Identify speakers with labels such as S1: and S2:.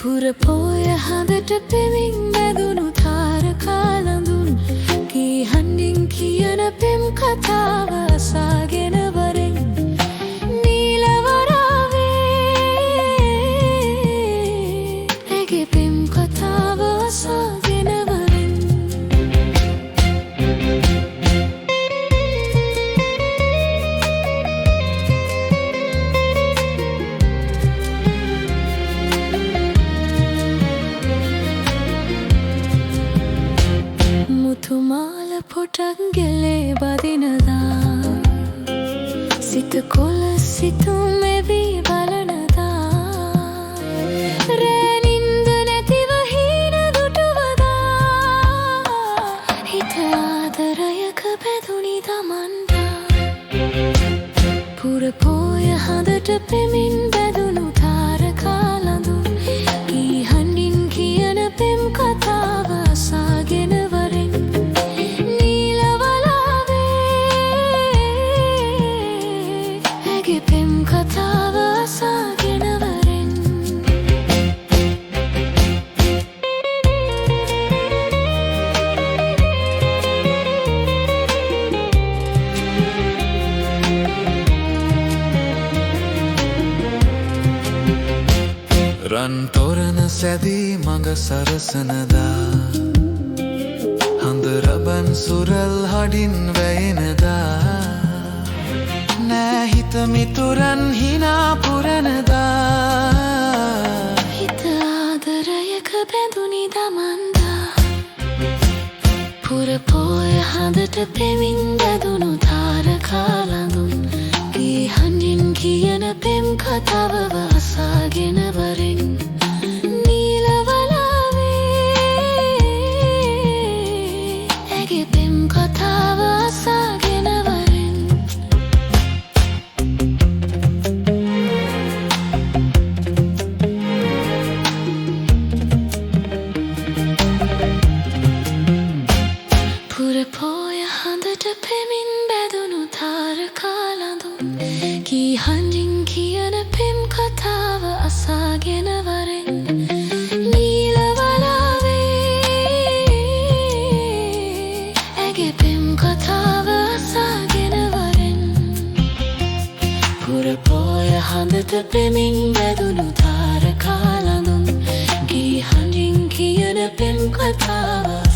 S1: පුරපෝය හඳට පෙමින් බැදුණු තාරකා ළඳුන් කී හඬින් කියන පෙම් කතාව අසාගෙන වරෙන් නීල වරාවේ ඇගේ පෙම් කතාව අසාගෙන වරෙන් තුමාල පොටක් ගෙලේ බදිනදා සිත කොල සිතුම් එවී බලනදා රෑනින්ද නැතිව හීන දුටුවදා හිත ආදරයක බැඳුනි දමන්දා පුරපෝය හඳට පෙමින් බැඳුණු තාරකා ළඳුන් කී හඬින් කියන පෙම් කතාව අසාගෙන කතාව අසාගෙන වරෙන්
S2: රන් තොරණ සැදී මඟ සරසනදා හඳ රබන් සුරල් හඩින් වැයෙනදා නෑ හිත මිතුරන් හිනා පුරනදා
S1: හිත ආදරයක බැඳුනි දමන්දා පුරපෝය හඳට පෙමින් බැඳුණු තාරකා ළඳුන් කී හඬින් කියන පෙම් කතාව අසාගෙන වරෙන් නීල වලාවේ ඇගේ පෙම් කතාව අසාගෙන වරෙන් පුරපෝය හඳට පෙමින් බැඳුණු තාරකා ළඳුන් කී හඬින් කියන පෙම් කතාව අසාගෙන වරෙන් නීල වලාවේ ඇගේ පෙම් කතාව අසාගෙන වරෙන් පුරපෝය හඳට පෙමින් බැඳුණු තාරකා ළඳුන් කී හඬින් කියන පෙම් කතාව